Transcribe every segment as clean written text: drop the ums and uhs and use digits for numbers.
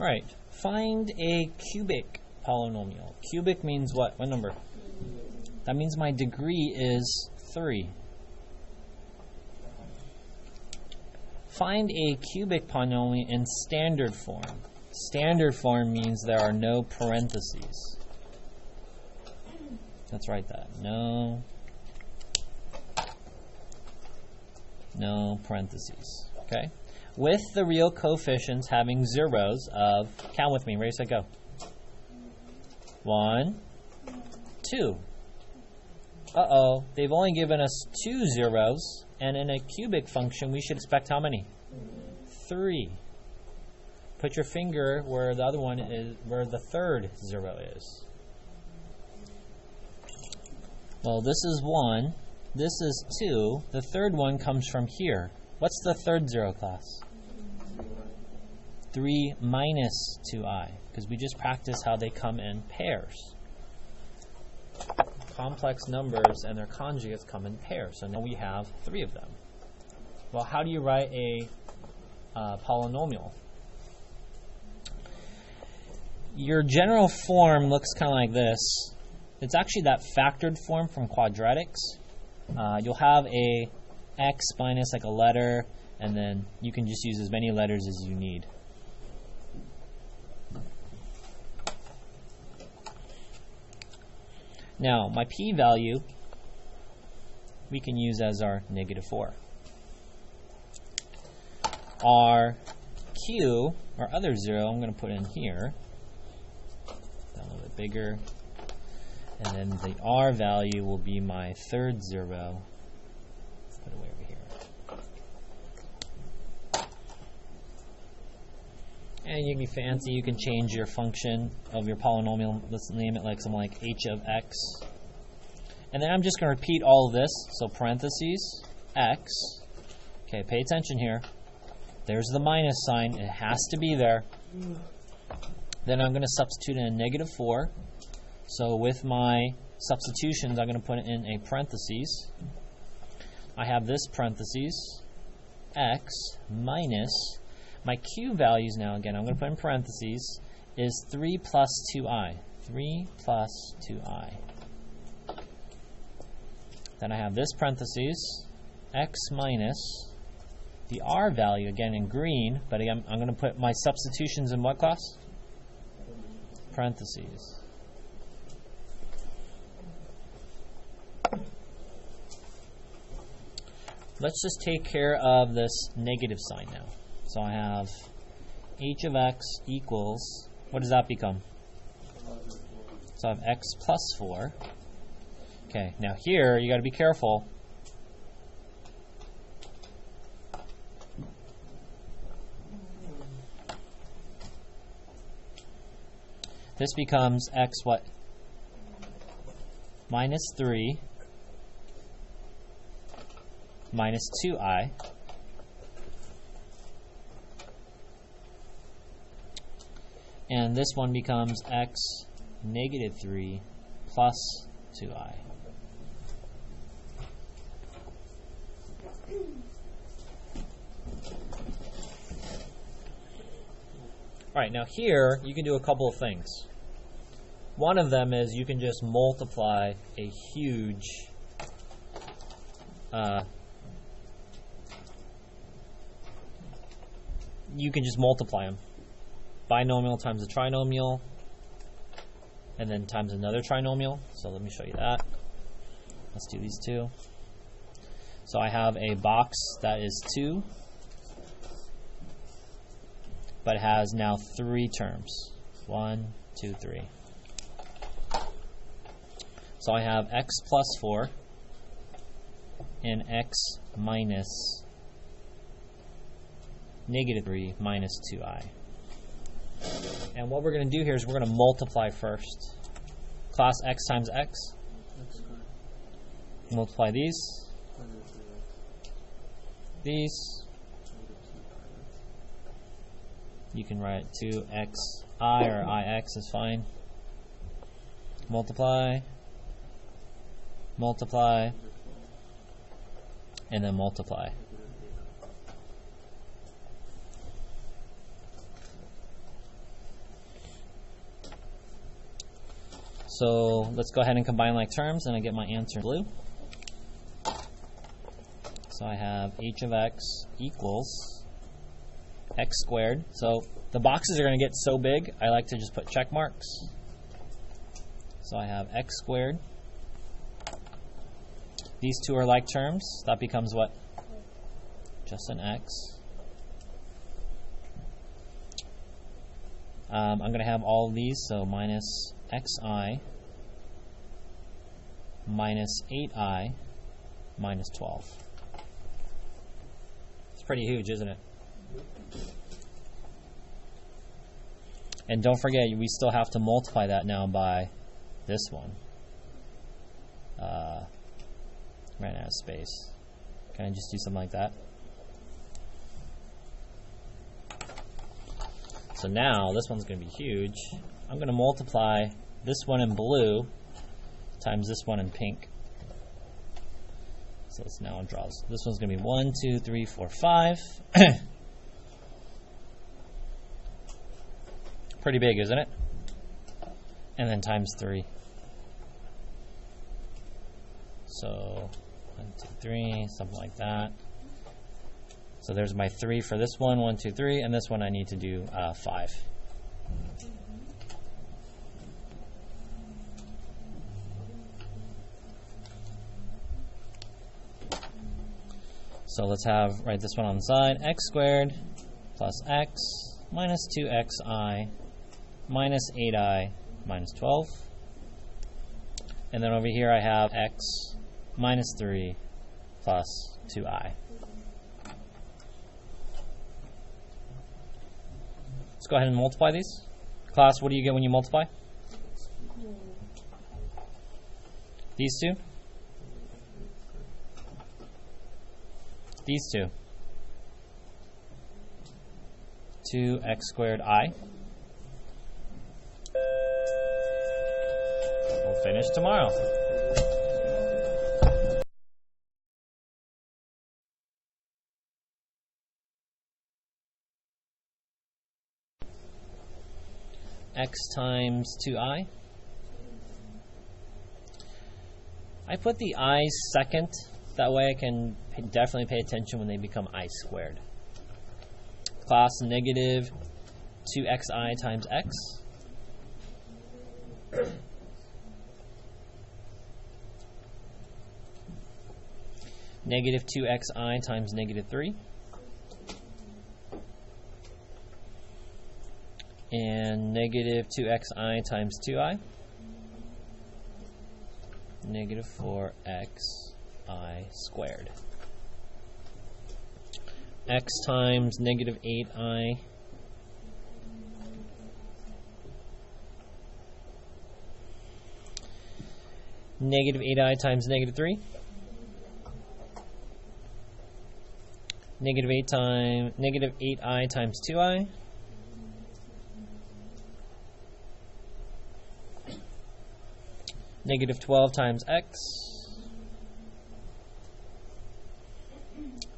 Alright, find a cubic polynomial. Cubic means what? What number? That means my degree is 3. Find a cubic polynomial in standard form. Standard form means there are no parentheses. Let's write that. No parentheses. Okay? With the real coefficients having zeros of, count with me, ready, set, go. 1, 2. Uh-oh, they've only given us 2 zeros, and in a cubic function we should expect how many? 3. Put your finger where the other one is, where the third 0 is. Well, this is 1, this is 2, the third one comes from here. What's the third 0, class? 3 minus 2i, because we just practiced how they come in pairs. Complex numbers and their conjugates come in pairs, so now we have 3 of them. Well, how do you write a polynomial? Your general form looks kind of like this. It's actually that factored form from quadratics. You'll have a x minus like a letter, and then you can just use as many letters as you need. Now, my p-value we can use as our -4. Our q, our other 0, I'm going to put in here. A little bit bigger. And then the r value will be my third 0. Put it way over here. And you can be fancy, you can change your function of your polynomial. Let's name it like something like h of x. And then I'm just going to repeat all of this. So parentheses, x. Okay, pay attention here. There's the minus sign. It has to be there. Then I'm going to substitute in a -4. So with my substitutions, I'm going to put in a parentheses. I have this parentheses, x minus, my q values now, again, I'm going to put in parentheses, is 3 plus 2i. 3 plus 2i. Then I have this parentheses, x minus, the r value, again in green, but again, I'm going to put my substitutions in what class? Parentheses. Let's just take care of this negative sign now. So I have h of x equals, what does that become? So I have x plus 4. Okay, now here you got to be careful. This becomes x what? Minus 3 minus 2i. And this one becomes x negative 3 plus 2i. Alright, now here you can do a couple of things. One of them is you can just multiply a huge you can just multiply them. Binomial times a trinomial, and then times another trinomial. So let me show you that. Let's do these two. So I have a box that is 2, but it has now 3 terms. 1, 2, 3. So I have x plus 4 and x minus negative 3 minus 2i. And what we're going to do here is we're going to multiply first. Class x times x. Multiply these. These. You can write 2xi or ix is fine. Multiply. Multiply. And then multiply. So let's go ahead and combine like terms, and I get my answer in blue. So I have h of x equals x squared. So the boxes are going to get so big, I like to just put check marks. So I have x squared. These two are like terms. That becomes what? Just an x. I'm going to have all of these, so minus xi minus 8i minus 12. It's pretty huge, isn't it? And don't forget, we still have to multiply that now by this one. Ran out of space. Can I just do something like that? So now this one's going to be huge. I'm going to multiply this one in blue times this one in pink. So let's now draw this. This one's going to be 1, 2, 3, 4, 5. Pretty big, isn't it? And then times 3. So 1, 2, 3, something like that. So there's my 3 for this one, 1, 2, 3, and this one I need to do 5. So let's write this one on the side. X squared plus x minus 2xi minus 8i minus 12. And then over here I have x minus 3 plus 2i. Let's go ahead and multiply these. Class, what do you get when you multiply? These two? These two. 2x squared I. We'll finish tomorrow. X times 2i. I put the i's second. That way I can definitely pay attention when they become I squared. Class, negative 2xi times x. Negative 2xi times negative 3. And negative 2xi times 2i. Negative 4xi squared. X times negative 8i. Negative 8i times negative 3. Negative 8i times 2i. Negative 12 times x.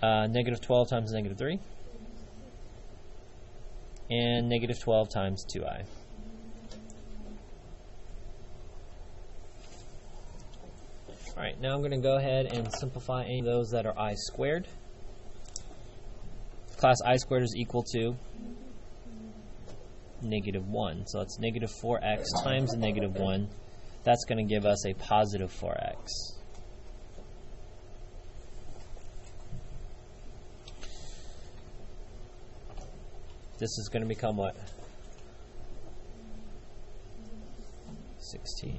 Negative 12 times negative 3. And negative 12 times 2i. Alright, now I'm going to go ahead and simplify any of those that are I squared. Class I squared is equal to negative 1. So that's negative 4x times the negative 1. That's going to give us a positive 4x. This is going to become what? 16.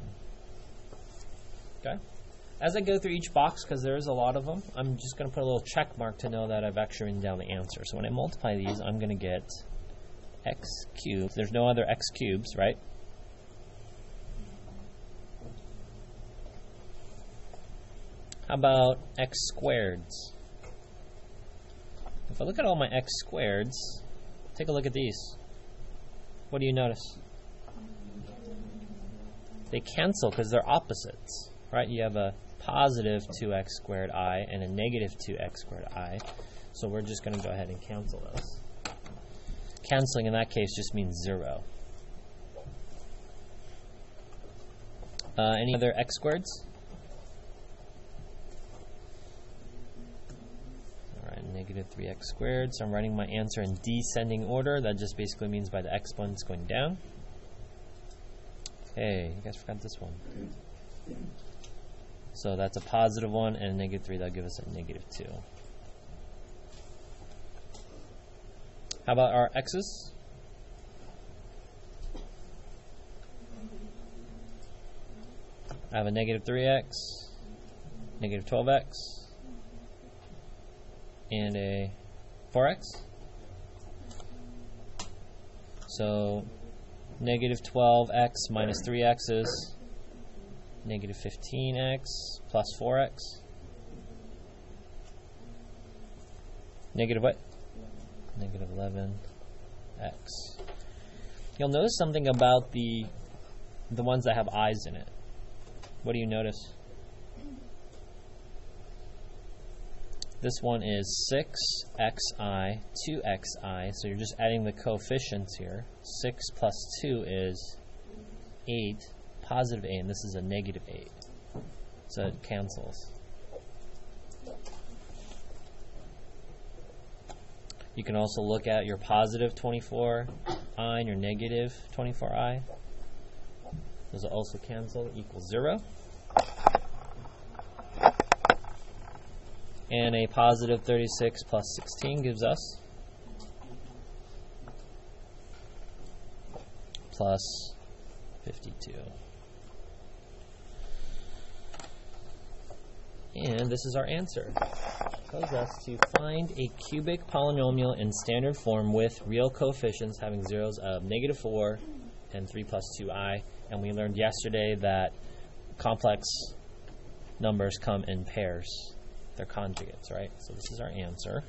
Okay. As I go through each box, because there is a lot of them, I'm just going to put a little check mark to know that I've actually written down the answer. So when I multiply these, I'm going to get x cubed. There's no other x cubes, right? How about x squareds? If I look at all my x squareds, take a look at these. What do you notice? They cancel because they're opposites, right? You have a positive 2x squared I and a negative 2x squared I. So we're just going to go ahead and cancel those. Canceling in that case just means 0. Any other x squareds? Alright, negative 3x squared. So I'm writing my answer in descending order. That just basically means by the exponents going down. Okay, you guys forgot this one. So that's a positive 1 and a negative 3. That'll give us a negative 2. How about our x's? I have a negative 3x, negative 12x, and a 4x. So negative 12x minus 3x is negative 15x plus 4x. Negative what? Negative 11x. You'll notice something about the ones that have i's in it. What do you notice? This one is 6xi, 2xi, so you're just adding the coefficients here. 6 plus 2 is 8, positive 8, and this is a negative 8. So it cancels. You can also look at your positive 24i and your negative 24i. Those will also cancel, equals 0. And a positive 36 plus 16 gives us plus 52. And this is our answer. It tells us to find a cubic polynomial in standard form with real coefficients having zeros of negative 4 and 3 plus 2i. And we learned yesterday that complex numbers come in pairs. They're conjugates, right? So this is our answer.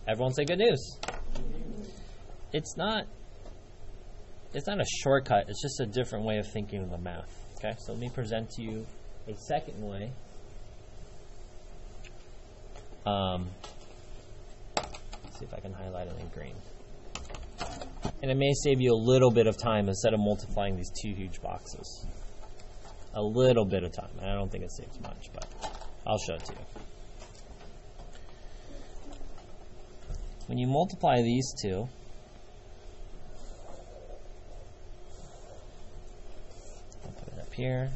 Everyone say good news. It's not a shortcut. It's just a different way of thinking of the math. Okay, so let me present to you a second way. Let's see if I can highlight it in green. And it may save you a little bit of time instead of multiplying these two huge boxes. A little bit of time. I don't think it saves much, but I'll show it to you. When you multiply these two, I'll put it up here.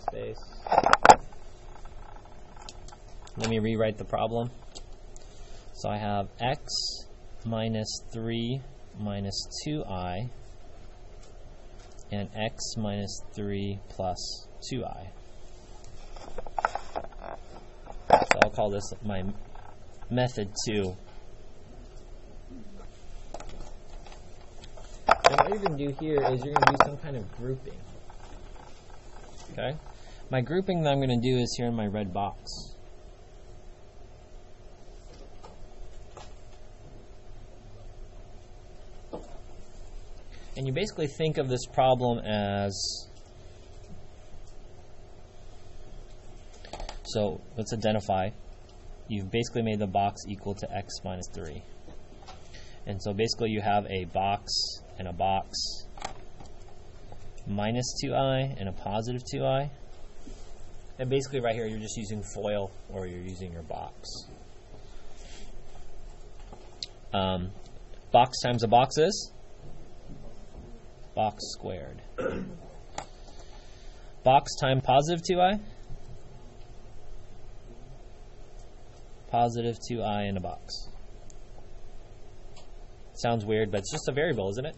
Space. Let me rewrite the problem. So I have x minus 3 minus 2i and x minus 3 plus 2i. So I'll call this my method 2. And what you're going to do here is you're going to do some kind of grouping. Okay? My grouping that I'm going to do is here in my red box. And you basically think of this problem as, so let's identify, you've basically made the box equal to x minus 3. And so basically you have a box and a box minus 2i and a positive 2i. And basically right here you're just using FOIL or you're using your box. Box times a box is? Box squared. Box times positive 2i? Positive 2i in a box. Sounds weird, but it's just a variable, isn't it?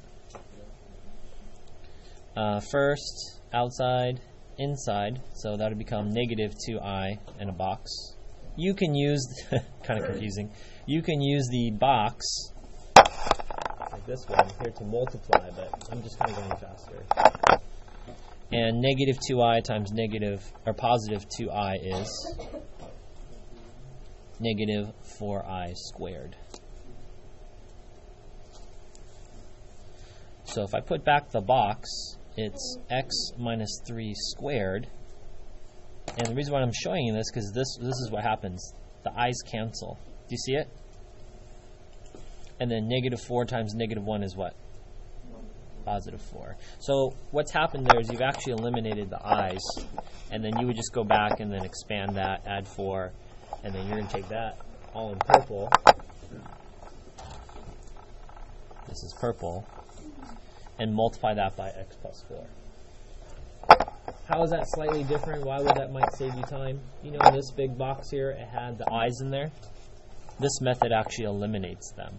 First, outside, inside, so that would become negative 2i in a box. You can use, kind of confusing, you can use the box like this one here to multiply, but I'm just kind of going faster. And negative 2i times negative, or positive 2i is negative 4i squared. So if I put back the box, it's x minus 3 squared. And the reason why I'm showing you this, because this is what happens. The i's cancel. Do you see it? And then negative 4 times negative 1 is what? positive 4. So what's happened there is you've actually eliminated the i's, and then you would just go back and then expand that, add 4, and then you're going to take that all in purple. This is purple, and multiply that by x plus 4. How is that slightly different? Why would that might save you time? You know, this big box here, it had the i's in there. This method actually eliminates them.